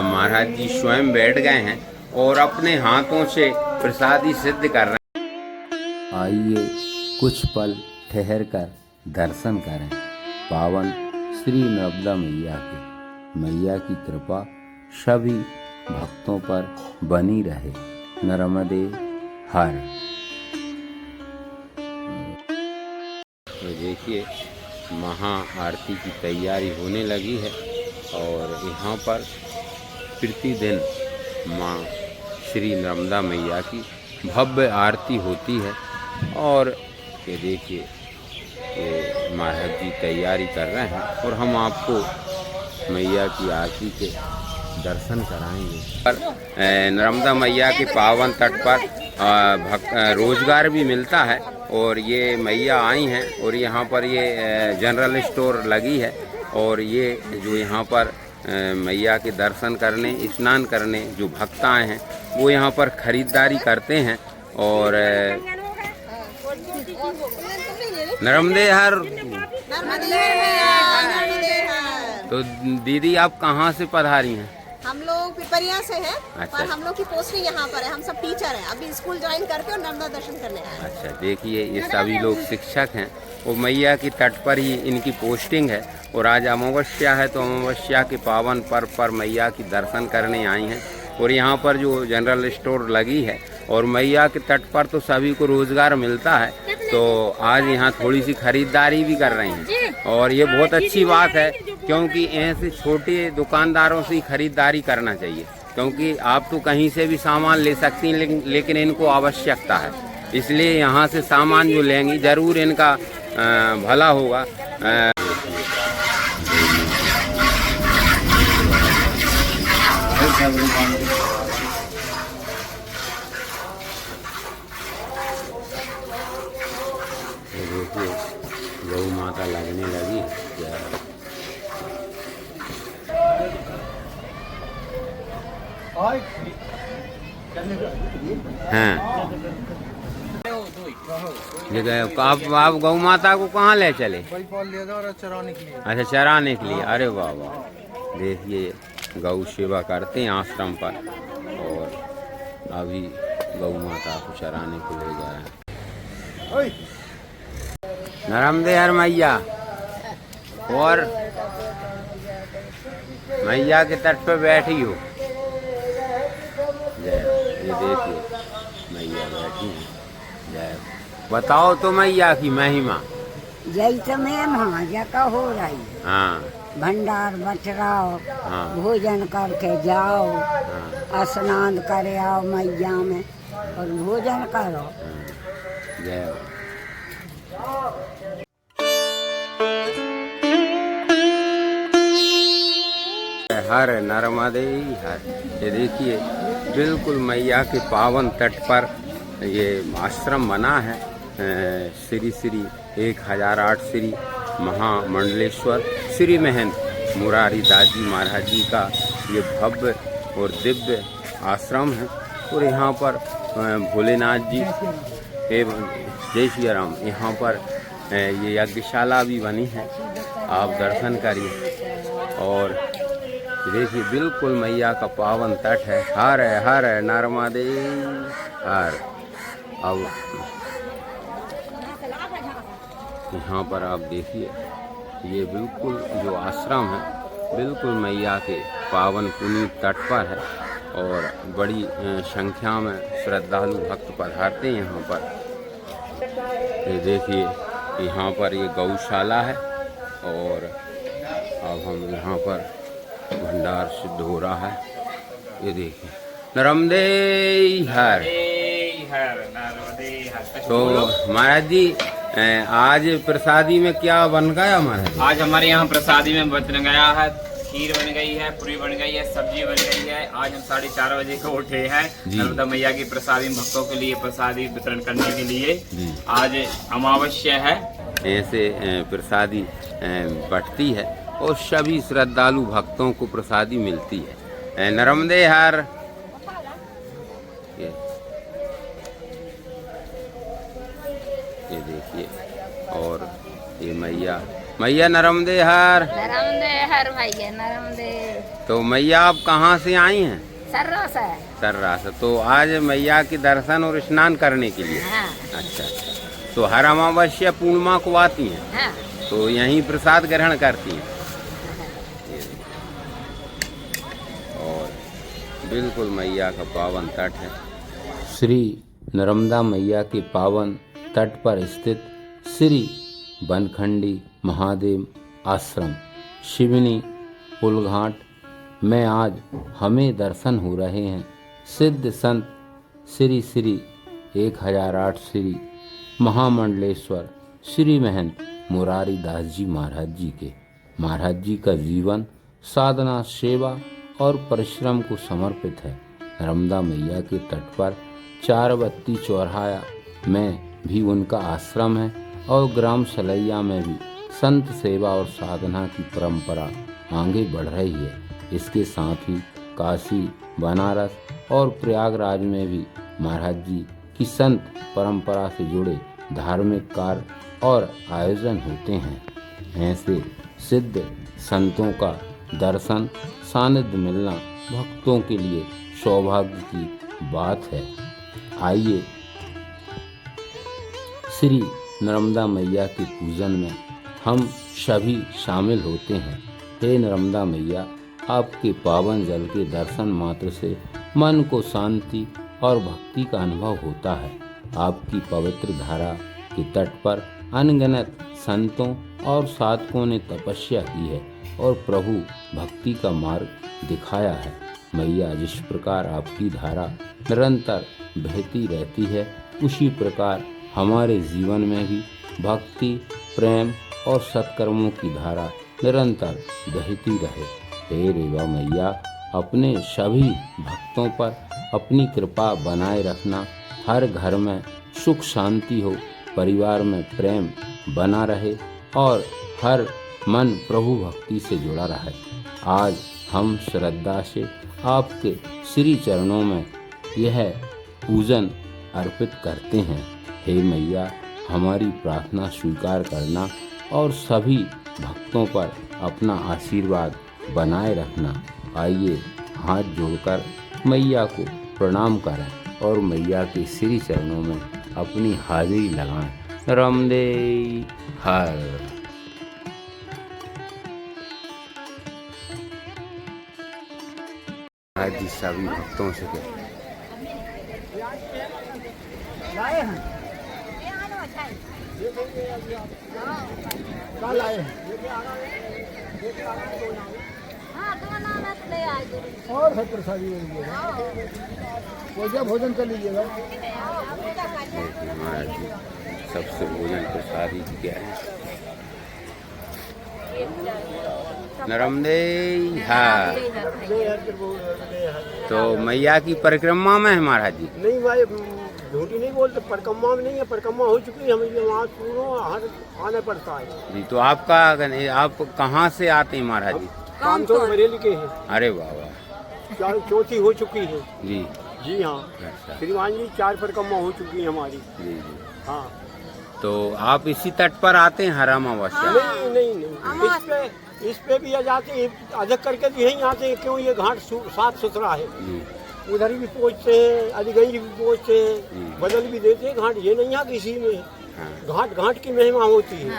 महाराज जी स्वयं बैठ गए हैं और अपने हाथों से प्रसादी सिद्ध कर रहे हैं। आइए कुछ पल ठहर कर दर्शन करें पावन श्री नर्मदा मैया के। मैया की कृपा सभी भक्तों पर बनी रहे। नर्मदे हर। तो देखिए महा आरती की तैयारी होने लगी है और यहाँ पर प्रतिदिन माँ श्री नर्मदा मैया की भव्य आरती होती है। और ये देखिए ये महाराज जी तैयारी कर रहे हैं और हम आपको मैया की आरती के दर्शन कराएंगे। पर नर्मदा मैया के पावन तट पर रोजगार भी मिलता है और ये मैया आई हैं और यहाँ पर ये जनरल स्टोर लगी है और ये जो यहाँ पर मैया के दर्शन करने स्नान करने जो भक्त आए हैं वो यहाँ पर खरीदारी करते हैं। और नर्मदे हर। तो दीदी आप कहाँ से पधारी हैं? हम लोग पिपरिया से हैं। अच्छा। पर हम लोग की पोस्टिंग यहाँ पर है। हम सब टीचर हैं। अभी स्कूल ज्वाइन करके और नर्मदा दर्शन करने आए हैं। अच्छा देखिए ये सभी लोग शिक्षक हैं और मैया की तट पर ही इनकी पोस्टिंग है और आज अमावस्या है तो अमावस्या के पावन पर्व पर मैया की दर्शन करने आई हैं। और यहाँ पर जो जनरल स्टोर लगी है और मैया के तट पर तो सभी को रोजगार मिलता है तो आज यहाँ थोड़ी सी खरीदारी भी कर रहे हैं और ये बहुत अच्छी बात है क्योंकि ऐसे छोटे दुकानदारों से ही खरीदारी करना चाहिए क्योंकि आप तो कहीं से भी सामान ले सकती हैं लेकिन इनको आवश्यकता है इसलिए यहाँ से सामान जो लेंगी जरूर इनका भला होगा। देखिए गौ माता लगने लगी हाँ। आप गौ माता को कहाँ ले चले? चराने के लिए। अच्छा चराने के लिए। अरे वाह वाह। देखिए गौ सेवा करते हैं आश्रम पर और अभी गौ माता को चराने को ले जा रहे हैं। नर्मदे हर मैया। और मैया के तट पर बैठी हो। जय। ये देखिए मैया बैठी है। जय। बताओ तो मैया की महिमा। जय तमेन हाँ जका हो रही। हाँ भंडार बटराओ। हाँ। भोजन करके जाओ। हाँ। स्नान करे आओ मैया में और भोजन करो। जय। हर नर्मदे हर। ये देखिए बिल्कुल मैया के पावन तट पर ये आश्रम बना है। श्री श्री 1008 श्री महामंडलेश्वर श्री महंत मुरारी दास जी महाराज जी का ये भव्य और दिव्य आश्रम है। और यहाँ पर भोलेनाथ जी एवं जय श्री राम यहाँ पर ये यज्ञशाला भी बनी है। आप दर्शन करिए और देखिए बिल्कुल मैया का पावन तट है। हर हर नर्मदे हर। अब यहाँ पर आप देखिए ये बिल्कुल जो आश्रम है बिल्कुल मैया के पावन पुनीत तट पर है और बड़ी संख्या में श्रद्धालु भक्त पधारते हैं यहाँ पर। ये देखिए यहाँ पर ये गौशाला है और अब हम यहाँ पर भंडार सिद्ध हो रहा है। ये देखिए नर्मदे हर। तो महाराज जी आज प्रसादी में क्या बन गया महाराज? आज हमारे यहाँ प्रसादी में बन गया है, खीर बन गई है, पूरी बन गई है, सब्जी बन गई है। आज हम 4:30 बजे को उठे हैं नर्मदा मैया की प्रसादी भक्तों के लिए प्रसादी वितरण करने के लिए। आज अमावस्या है। ऐसे प्रसादी बटती है और सभी श्रद्धालु भक्तों को प्रसादी मिलती है। नर्मदे हर। ये देखिए और ये मैया नर्मदे हर। नर्मदे हर भैया नर्मदे। तो मैया आप कहाँ से आई हैं? सर्रा से। सर्रा से। तो आज मैया के दर्शन और स्नान करने के लिए। हाँ। अच्छा। तो हर अमावस्या पूर्णिमा को आती हैं। हाँ। तो यहीं प्रसाद ग्रहण करती हैं। और बिल्कुल मैया का पावन तट है। श्री नर्मदा मैया के पावन तट पर स्थित श्री बनखंडी महादेव आश्रम शिवनी पुलघाट में आज हमें दर्शन हो रहे हैं सिद्ध संत श्री श्री 1008 श्री महामंडलेश्वर श्री महंत मुरारी दास जी महाराज जी के। महाराज जी का जीवन साधना, सेवा और परिश्रम को समर्पित है। नर्मदा मैया के तट पर 4 बत्ती चौराहा में भी उनका आश्रम है और ग्राम सलैया में भी संत सेवा और साधना की परंपरा आगे बढ़ रही है। इसके साथ ही काशी, बनारस और प्रयागराज में भी महाराज जी की संत परंपरा से जुड़े धार्मिक कार्य और आयोजन होते हैं। ऐसे सिद्ध संतों का दर्शन सानिध्य मिलना भक्तों के लिए सौभाग्य की बात है। आइए श्री नर्मदा मैया के पूजन में हम सभी शामिल होते हैं। हे नर्मदा मैया, आपके पावन जल के दर्शन मात्र से मन को शांति और भक्ति का अनुभव होता है। आपकी पवित्र धारा के तट पर अनगिनत संतों और साधकों ने तपस्या की है और प्रभु भक्ति का मार्ग दिखाया है। मैया, जिस प्रकार आपकी धारा निरंतर बहती रहती है, उसी प्रकार हमारे जीवन में भी भक्ति, प्रेम और सत्कर्मों की धारा निरंतर बहती रहे। हे रेवा मैया, अपने सभी भक्तों पर अपनी कृपा बनाए रखना। हर घर में सुख शांति हो, परिवार में प्रेम बना रहे और हर मन प्रभु भक्ति से जुड़ा रहे। आज हम श्रद्धा से आपके श्री चरणों में यह पूजन अर्पित करते हैं। हे मैया, हमारी प्रार्थना स्वीकार करना और सभी भक्तों पर अपना आशीर्वाद बनाए रखना। आइए हाथ जोड़कर मैया को प्रणाम करें और मैया के श्री चरणों में अपनी हाजिरी लगाएं। रामदे हर। आज जी सभी भक्तों से कहें। और है प्रसादी भोजन कर लीजिएगा। महाराज जी सबसे भोजन प्रसादी क्या है? नर्मदे हर। तो मैया की परिक्रमा में है महाराज जी? नहीं भाई, झूठी नहीं बोलते, परिक्रमा में नहीं है। परिक्रमा हो चुकी है, हमें वहाँ आने पड़ता है जी। तो आपका आप कहाँ से आते हैं महाराज जी? काम तो बरेली के हैं। अरे बाबा, चौथी हो चुकी है जी। जी हाँ। अच्छा। श्रीमान जी 4 परिक्रमा हो चुकी है हमारी। जी जी। हाँ। तो आप इसी तट पर आते हैं हर अमावस्या? नहीं नहीं नहीं, इस पे भी आ जाते हैं, अधिक करके भी यहीं आते हैं। क्यों, ये घाट साफ सुथरा है। उधर भी पहुँचते हैं, अलीगंज भी पहुँचते हैं, बदल भी देते हैं घाट। ये नहीं है कि इसी में घाट घाट की महिमा होती है।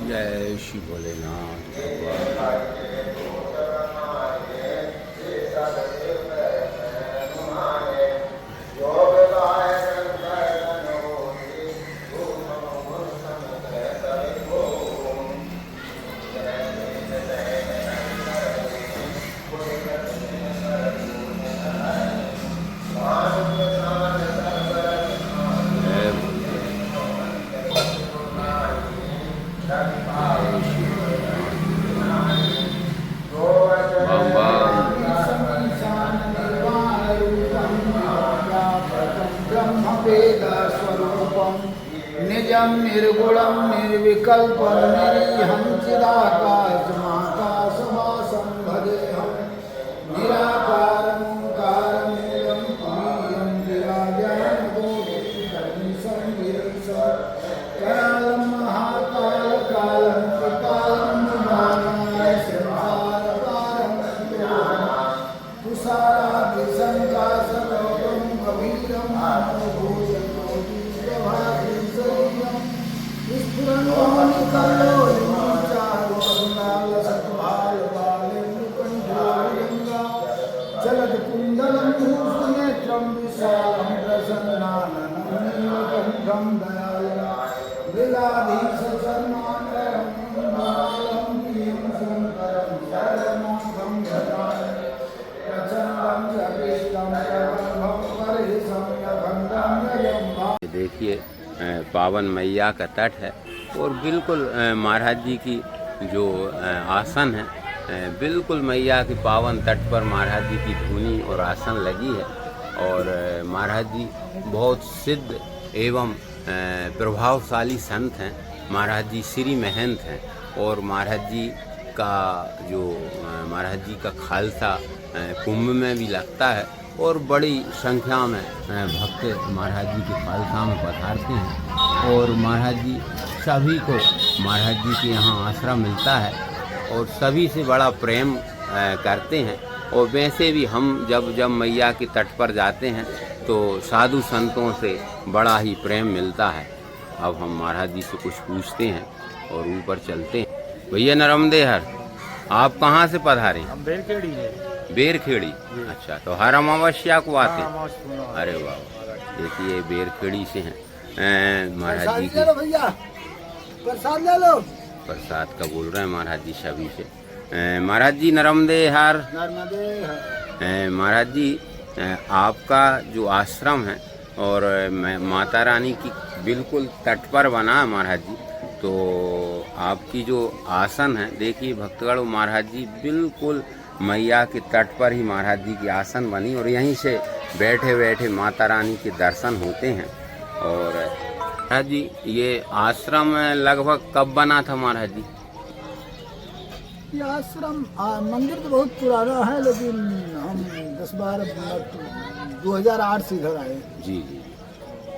जय श्री भोलेनाथ निज नित्यं निर्गुणं निर्विकल्पं निरीहं चिदाकाशमाकाशवासं भजेऽहं निराकारं कारमूलं तुरीयं विराजानगोविन्दं वीरसं करालं महाकालकालं कृपालं मानाय संसारकारं तुषारादिसङ्काशलोकं गभीरं जलद कुंडलं भूषनेत्रं विशालं प्रसन्नाननं दयालुं लीलाधीश शर्माणं प्रियं शङ्करं शरणं भजामि प्रचण्डं जगेष्टं प्रबलभं परिहसं यभङ्गं ययं। देखिए पावन मैया का तट है और बिल्कुल महाराज जी की जो आसन है बिल्कुल मैया के पावन तट पर महाराज जी की धूनी और आसन लगी है। और महाराज जी बहुत सिद्ध एवं प्रभावशाली संत हैं। महाराज जी श्री महंत हैं और महाराज जी का जो महाराज जी का खालसा कुंभ में भी लगता है और बड़ी संख्या में भक्त महाराज जी के खालसा में पधारते हैं और महाराज जी सभी को महाराज जी के यहाँ आश्रय मिलता है और सभी से बड़ा प्रेम करते हैं। और वैसे भी हम जब मैया के तट पर जाते हैं तो साधु संतों से बड़ा ही प्रेम मिलता है। अब हम महाराज जी से कुछ पूछते हैं और ऊपर चलते हैं। भैया नरमदेहर, आप कहाँ से पधारे? हम बेरखेड़ी है। बेरखेड़ी, अच्छा। तो हर अमावस्या को आते हैं? अरे वाह, देखिए बेरखेड़ी से हैं महाराज जी की। भैया प्रसाद ले लो। प्रसाद का बोल रहे हैं महाराज जी सभी से। महाराज जी नरमदेहर। महाराज जी आपका जो आश्रम है और माता रानी की बिल्कुल तट पर बना है महाराज जी, तो आपकी जो आसन है देखिए भक्तगण, महाराज जी बिल्कुल मैया के तट पर ही महाराज जी की आसन बनी और यहीं से बैठे बैठे माता रानी के दर्शन होते हैं। और महाराज जी ये आश्रम लगभग कब बना था महाराज जी? ये आश्रम मंदिर तो बहुत पुराना है, लेकिन हम 10-12 2008 से इधर आए। जी जी।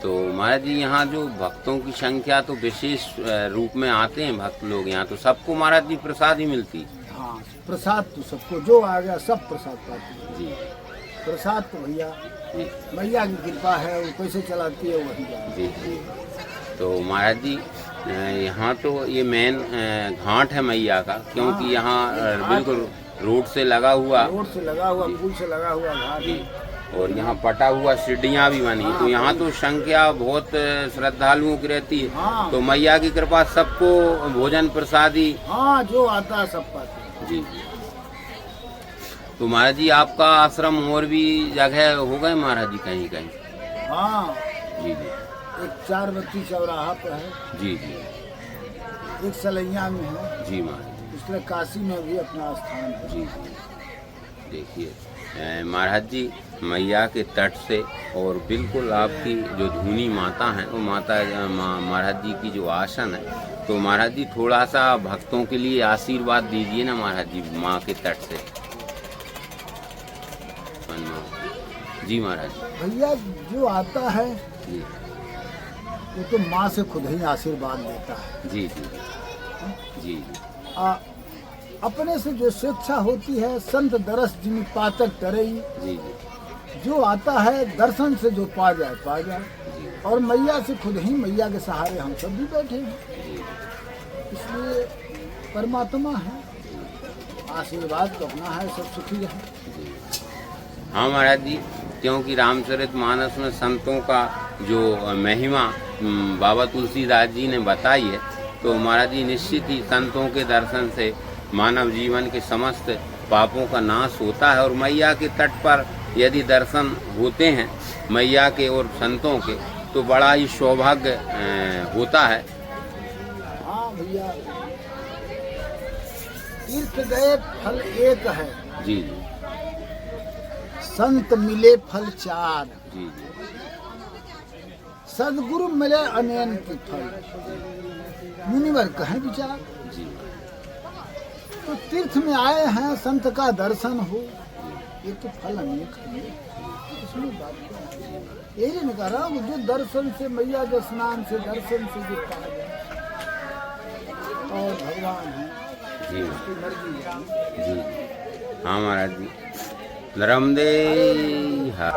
तो महाराज जी यहाँ जो भक्तों की संख्या तो विशेष रूप में आते हैं भक्त लोग यहाँ, तो सबको महाराज जी प्रसाद ही मिलती? हाँ, प्रसाद तो सबको जो आ गया सब प्रसाद पाते हैं जी। प्रसाद तो भैया जी मैया की कृपा है, वो कैसे चलाती है वही जी जी। तो महाराज जी यहाँ तो ये मेन घाट है मैया का, क्योंकि यहाँ बिल्कुल रोड से लगा हुआ पुल से लगा हुआ घाट जी। और यहाँ पटा हुआ सीढ़ियाँ भी बनी, तो यहाँ तो संख्या बहुत श्रद्धालुओं की रहती है। हाँ। तो मैया की कृपा सबको भोजन प्रसादी। हाँ, जो आता है सब पाते हैं। जी। तो महाराज जी आपका आश्रम और भी जगह हो गए महाराज जी कहीं कहीं? हाँ, जी जी। एक 4 बत्ती चौराहा पर है, जी जी। एक सलैया में है, जी महाराज दूसरे काशी में भी अपना स्थान है। जी जी। देखिए महाराज जी मैया के तट से और बिल्कुल आपकी जो धूनी माता हैं वो माता महाराज जी की जो आसन है, तो महाराज जी थोड़ा सा भक्तों के लिए आशीर्वाद दीजिए ना महाराज जी माँ के तट से। जी महाराज भैया जो आता है जी वो तो माँ से खुद ही आशीर्वाद देता है। जी जी जी जी। अपने से जो शिक्षा होती है, संत दरस जिन पातक टरई, जी जी जो आता है दर्शन से जो पा जाए। और मैया से खुद ही मैया के सहारे हम सब भी बैठे हैं, इसलिए परमात्मा है, आशीर्वाद तो अपना है, सब सुखी है। हाँ महाराज जी, क्योंकि रामचरितमानस में संतों का जो महिमा बाबा तुलसीदास जी ने बताई है, तो महाराज जी निश्चित ही संतों के दर्शन से मानव जीवन के समस्त पापों का नाश होता है। और मैया के तट पर यदि दर्शन होते हैं मैया के और संतों के, तो बड़ा ही सौभाग्य होता है। हाँ भैया, तीर्थ गए फल एक है, जी जी। संत मिले फल 4। जी जी। सदगुरु मिले अनंत फल, मुनिवर कहें विचार। जी तो तीर्थ में आए हैं, संत का दर्शन हो, ये तो फल अनेक है, इसमें बात क्या है? यही नहीं कह रहा हूँ, जो दर्शन से मैया के स्नान से दर्शन से जो पा गया और भगवान है, जी उसकी मर्जी है। जी। हाँ महाराज जी, नर्मदे हर।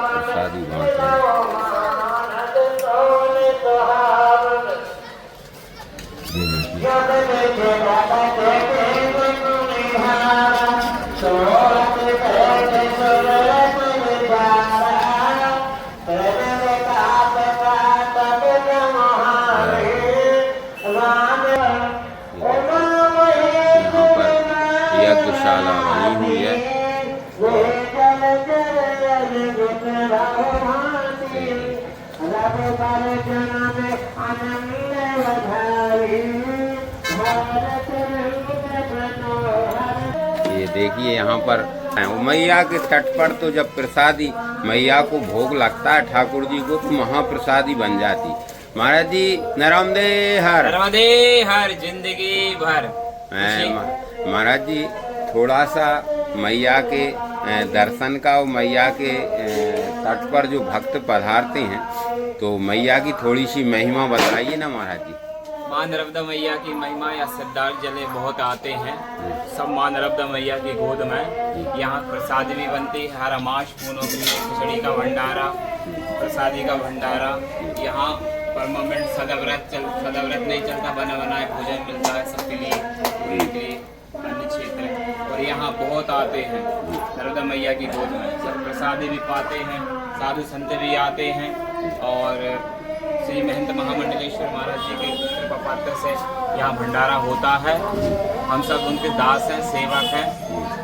प्रसादी बांट रहे यहाँ पर यज्ञशाला बनी हुई है। ये देखिए यहाँ पर मैया के तट पर तो जब प्रसादी मैया को भोग लगता है ठाकुर जी को, तो महाप्रसादी बन जाती। महाराज जी नर्मदे हर। नर्मदे हर जिंदगी भर। महाराज जी थोड़ा सा मैया के दर्शन का और मैया के तट पर जो भक्त पधारते हैं, तो मैया की थोड़ी सी महिमा बताइए ना महाराज जी। माँ नर्मदा मैया की महिमा या श्रद्धालु जले बहुत आते हैं, सब माँ नर्मदा मैया की गोद में। यहाँ प्रसाद भी बनती है, हर अमास पूनों के लिए खिचड़ी का भंडारा, प्रसादी का भंडारा। यहाँ परमानेंट सदाव्रत नहीं चलता, बना बनाए भोजन मिलता है सबके लिए, अन्य क्षेत्र। और यहाँ बहुत आते हैं नर्मदा मैया की गोद में, सब प्रसादी भी पाते हैं, साधु संत भी आते हैं। और श्री महंत महामंडलेश्वर महाराज जी के कृपा पात्र से यहाँ भंडारा होता है। हम सब उनके दास हैं, सेवक हैं,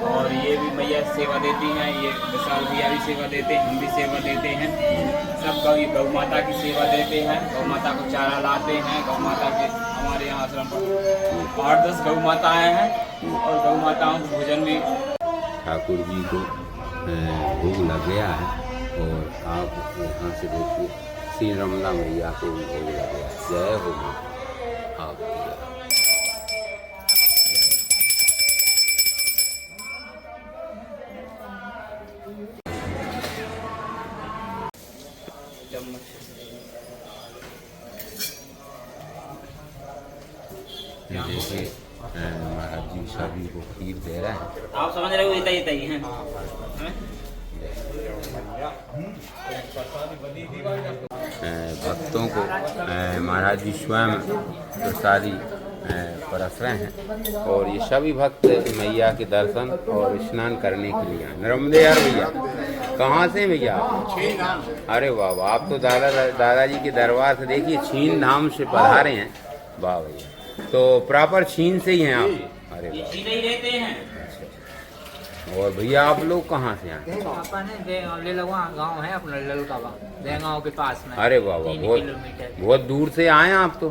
और ये भी मैया सेवा देती हैं, ये विशाल भैया भी सेवा देते हैं, हम भी सेवा देते हैं। सब गौ माता की सेवा देते हैं, गौ माता को चारा लाते हैं। गौ माता के हमारे यहाँ आश्रम पर 8-10 गौ माताएँ हैं, और गौ माताओं को भोजन भी। ठाकुर जी को भोग लग गया है, और आप यहाँ से देखिए श्री नर्मदा मैया को भी भोग लग गया। जय हो माँ आपकी जय। देखिए महाराज जी सभी को खीर दे रहे हैं। आप समझ रहे हो, इतना ही है। भक्तों को महाराज जी स्वयं प्रसादी परस रहे हैं, और ये सभी भक्त मैया के दर्शन और स्नान करने के लिए आए। नर्मदे यार भैया, कहाँ से भैया? अरे वाह वाह, आप तो दादाजी के दरबार से देखिए छीन धाम से पधारे हैं। वाह भैया, तो प्रॉपर छीन से ही हैं आप? अरे वाह, छीन ही रहते हैं। और भैया आप लोग कहाँ से आए? गाँव है अपना ललकावा, देगांव के पास में। अरे वाह वाह, बहुत दूर से आए हैं आप तो।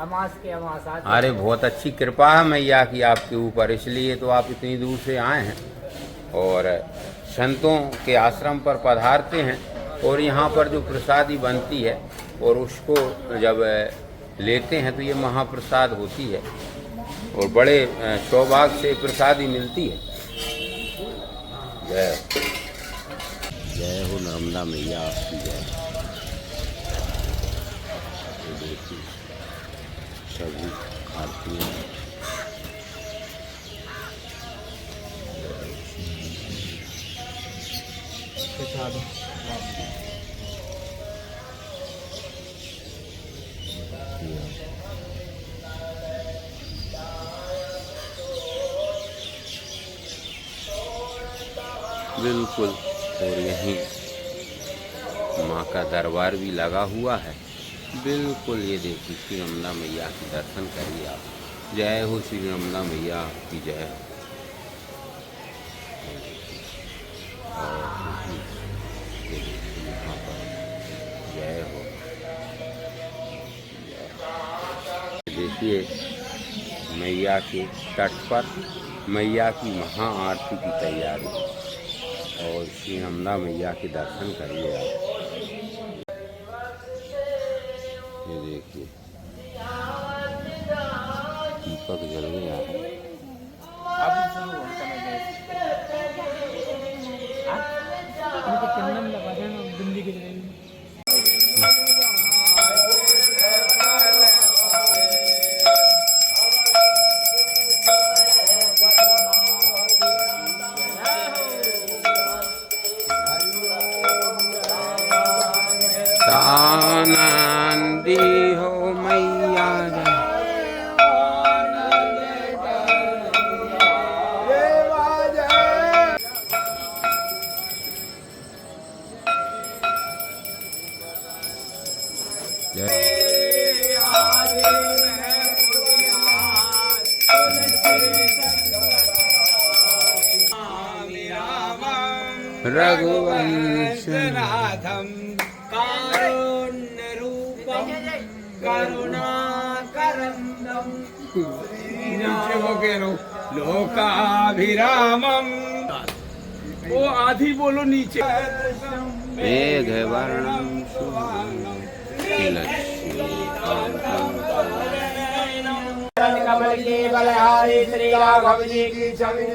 अमास के अमास। अरे बहुत अच्छी कृपा है मैया की आपके ऊपर, इसलिए तो आप इतनी दूर से आए हैं और संतों के आश्रम पर पधारते हैं। और यहाँ पर जो प्रसादी बनती है और उसको जब लेते हैं तो ये महाप्रसाद होती है, और बड़े सौभाग्य से प्रसादी मिलती है। जय जय हो नर्मदा मैया आपकी जय। देखिए सभी आरतियाँ बिल्कुल। और यहीं माँ का दरबार भी लगा हुआ है बिल्कुल। ये देखिए श्री नर्मदा मैया के दर्शन करिए आप। जय हो श्री नर्मदा मैया की जय हो। और ये देखिए यहाँ पर जय हो देखिए मैया के तट पर मैया की महाआरती की तैयारी और श्री नर्मदा मैया के दर्शन करिए आप। ये देखिए दीपक जल गया है। आनंदी हो मैया रघुवंश कारुण्य रूपम करुणाकरंदम लोकाभिरामम। वो आधी बोलो नीचे। मेघवर्णं कमल के बलहारी श्री राघव जी की छवि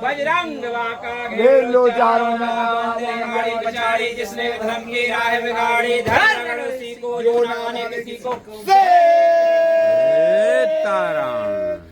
बजरंग बाका घेर लो चारों गाड़ी पछाड़ी जिसने धर्म की राह बिगाड़ी धर्म उसी को जो नाने किसी को तारा